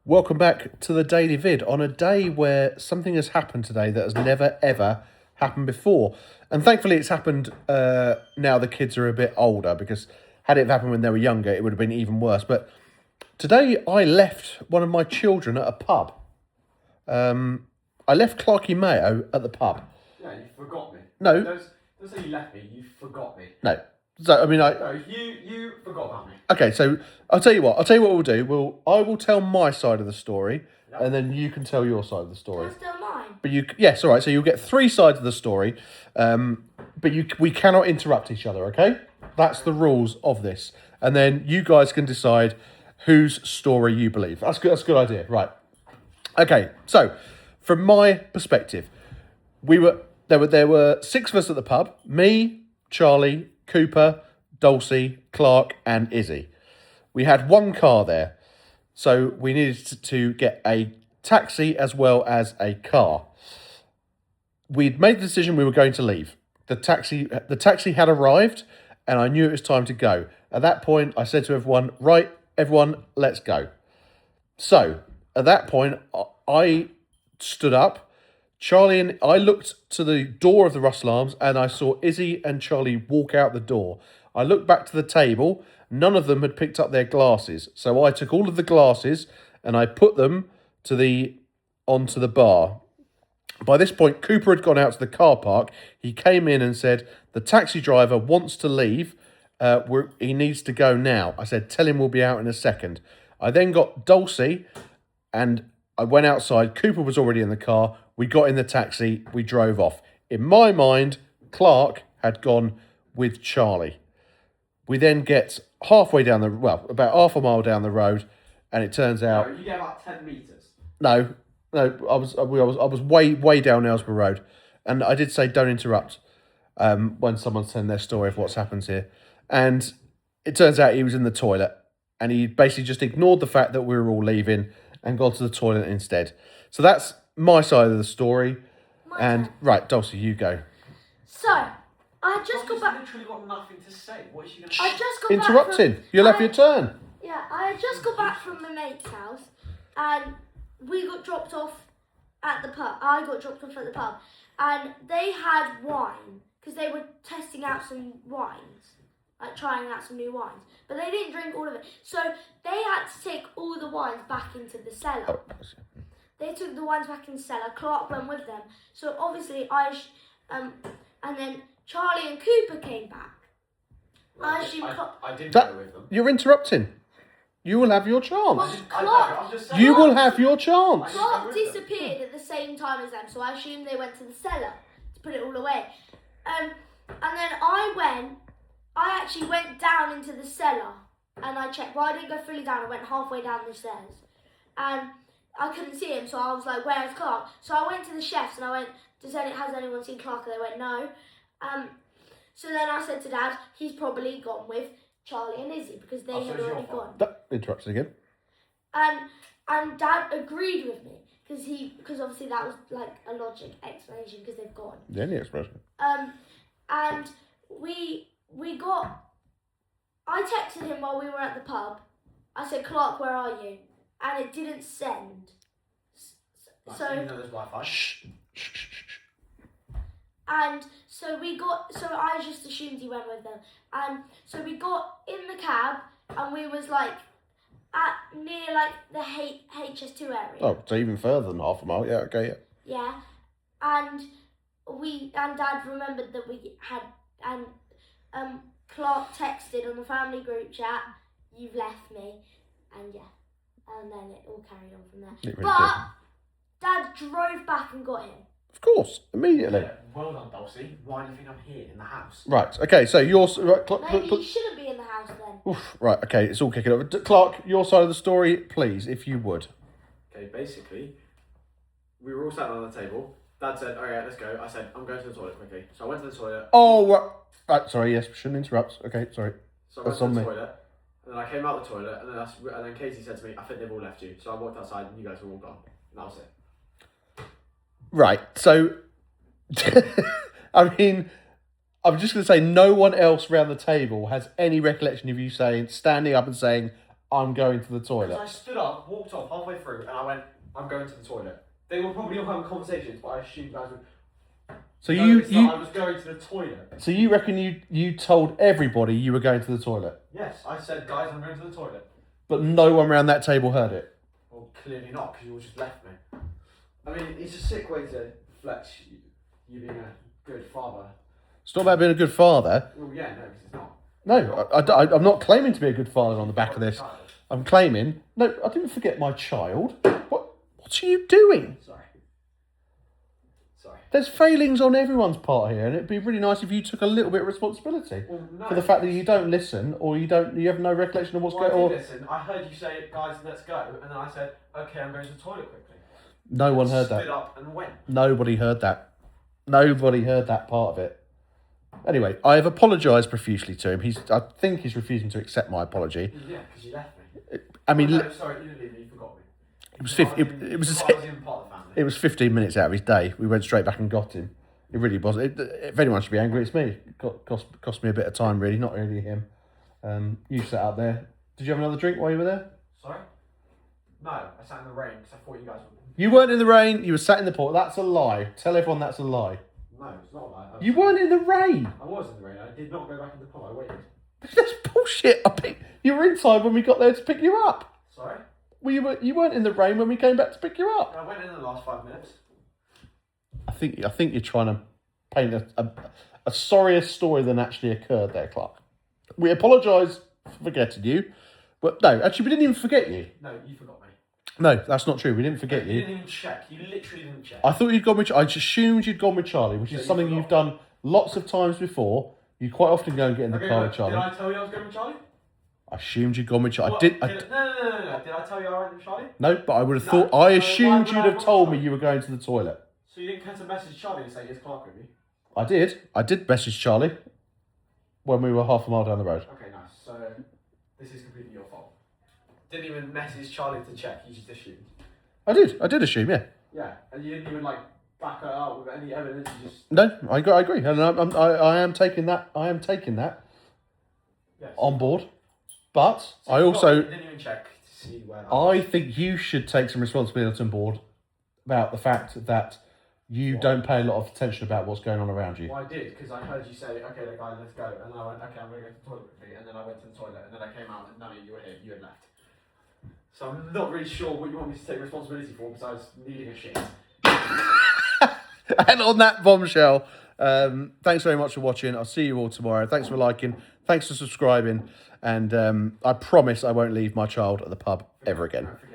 Welcome back to the Daily Vid on a day where something has happened today that has never ever happened before. And thankfully it's happened now the kids are a bit older, because had it happened when they were younger it would have been even worse. But today I left one of my children at a pub. I left Clarky Mayo at the pub. Yeah, you forgot me. No. Don't say you left me, you forgot me. No. So, I mean, No, you forgot about me. Okay, so I'll tell you what we'll do. I will tell my side of the story, and then you can tell your side of the story. Can I tell mine? But yes, all right. So you'll get three sides of the story, but we cannot interrupt each other. Okay, that's the rules of this, and then you guys can decide whose story you believe. That's good. That's a good idea. Right. Okay. So, from my perspective, there were six of us at the pub: me, Charlie, Cooper, Dulcie, Clark, and Izzy. We had one car there, so we needed to get a taxi as well as a car. We'd made the decision we were going to leave. The taxi had arrived, and I knew it was time to go. At that point, I said to everyone, "Right, everyone, let's go." So, at that point, I stood up. Charlie and I looked to the door of the Russell Arms, and I saw Izzy and Charlie walk out the door. I looked back to the table. None of them had picked up their glasses. So I took all of the glasses and I put them onto the bar. By this point, Cooper had gone out to the car park. He came in and said, "The taxi driver wants to leave. He needs to go now." I said, "Tell him we'll be out in a second." I then got Dulcie and I went outside. Cooper was already in the car. We got in the taxi. We drove off. In my mind, Clark had gone with Charlie. We then get halfway down about half a mile down the road, and it turns out... No, you get about 10 metres. No, I was way down Aylesbury Road, and I did say don't interrupt when someone's telling their story of what's happened here. And it turns out he was in the toilet, and he basically just ignored the fact that we were all leaving and gone to the toilet instead. So that's my side of the story. Right, Dulcie, you go. So, I just got back. Literally got nothing to say. What is she going to I say? just got Interrupting. back. You'll have your turn. Yeah, I had just got back from my mate's house, and we got dropped off at the pub. I got dropped off at the pub, and they had wine because they were testing out some wines, like trying out some new wines. But they didn't drink all of it, so they had to take all the wines back into the cellar. They took the wines back in the cellar. Clark went with them. So obviously and then Charlie and Cooper came back. Well, I assume I didn't go with them. You're interrupting. You will have your chance. Clark, I'm just saying. You will have your chance. Clark disappeared at the same time as them, so I assume they went to the cellar to put it all away. And then I actually went down into the cellar and I checked. Well, I didn't go fully down. I went halfway down the stairs, and I couldn't see him. So I was like, "Where's Clark?" So I went to the chefs and I went, "Has anyone seen Clark?" And they went, "No." So then I said to Dad, "He's probably gone with Charlie and Izzy because they had already gone." Interrupted again. And Dad agreed with me because obviously that was like a logic explanation because they've gone. The only expression. And I texted him while we were at the pub. I said, "Clark, where are you?" And it didn't send. So Even though there's Wi-Fi. Shh. And so I just assumed he went with them. And so we got in the cab and we was like near like the HS2 area. Oh, so even further than half a mile. Yeah, okay, yeah. Yeah. And Dad remembered that we had, and Clark texted on the family group chat, "You've left me," and yeah, and then it all carried on from there. It really But Dad drove back and got him. Of course, immediately. Yeah, well done, Dulcie. Why do you think I'm here in the house? Right, okay, so Maybe he shouldn't be in the house then. Right, okay, it's all kicking over. Clark, your side of the story, please, if you would. Okay, basically, we were all sat on the table. Dad said, "All right, let's go." I said, "I'm going to the toilet quickly." So I went to the toilet. Oh, right, sorry, yes, shouldn't interrupt. Okay, sorry. So I went That's to on the me. toilet. And then I came out the toilet, and then Katie said to me, "I think they've all left you." So I walked outside, and you guys were all gone. And that was it. Right, so, I mean, I'm just going to say no one else around the table has any recollection of you standing up and saying, I'm going to the Because toilet. I stood up, walked off halfway through, and I went, I'm going to the toilet. They were probably all having conversations, but I assumed you guys would. So notice that you I was going to the toilet. so you reckon you told everybody you were going to the toilet, Yes, I said, guys, I'm going to the toilet. but no one around that table heard it. Well, clearly not, because you all just left me. I mean, it's a sick way to flex you being a good father. It's not about being a good father. Well, yeah, no, because it's not. No, I'm not claiming to be a good father on the back of this. I'm claiming. No, I didn't forget my child. What are you doing? Sorry. There's failings on everyone's part here, and it'd be really nice if you took a little bit of responsibility Well, no. for the fact that you don't listen, or you have no recollection of what's Well, I going did on. listen. I heard you say, guys, let's go. And then I said, okay, I'm going to the toilet quickly. No one heard Stood that. up and went. Nobody heard that. Nobody heard that part of it. Anyway, I have apologised profusely to him. I think he's refusing to accept my apology. Yeah, because you left me. I mean, No, sorry, you didn't leave me. You forgot me. it was I 50, wasn't it was I was even part of the family. it was 15 minutes out of his day. We went straight back and got him. It really was. If anyone should be angry, it's me. It cost me a bit of time, really, not really him. You sat out there. Did you have another drink while you were there? Sorry? No, I sat in the rain because I thought you guys would. You weren't in the rain. You were sat in the pool. That's a lie. Tell everyone that's a lie. No, it's not like that. You weren't in the rain. I was in the rain. I did not go back in the pub. I waited. That's bullshit. You were inside when we got there to pick you up. Sorry? Well, you weren't in the rain when we came back to pick you up. I went in the last 5 minutes. I think you're trying to paint a sorrier story than actually occurred there, Clark. We apologise for forgetting you, but no, actually we didn't even forget you. No, you forgot me. No, that's not true. We didn't forget You you. didn't even check. You literally didn't check. I thought you'd gone with. I just assumed you'd gone with Charlie, which So is you something forgot. you've done lots of times before. You quite often go and get in the Okay, car no, with Charlie. did I tell you I was going with Charlie? I assumed you'd gone with Charlie. What? I did. No. Did I tell you I went with Charlie? No, but I would have No. thought. I So assumed why you'd would I have told me want you were going to the toilet. So you didn't come to message Charlie and say, here's Clark with me? I did. I did message Charlie when we were half a mile down the road. Okay, nice. So this is completely your fault. Didn't even message Charlie to check. You just assumed. I did assume, yeah. Yeah, and you didn't even back her up with any evidence. You just No, I agree, and I am taking that. I am taking that yes. on board. But So I you also, didn't even check to see where. I think you should take some responsibility on board about the fact that you don't pay a lot of attention about what's going on around you. Well, I did because I heard you say, "Okay, the guy, let's go," and I went, "Okay, I'm going to go to the toilet quickly," and then I went to the toilet, and then I came out, and none of you were here. You had left. So I'm not really sure what you want me to take responsibility for besides needing a shit. And on that bombshell, thanks very much for watching. I'll see you all tomorrow. Thanks for liking. Thanks for subscribing. And I promise I won't leave my child at the pub ever again. Don't forget.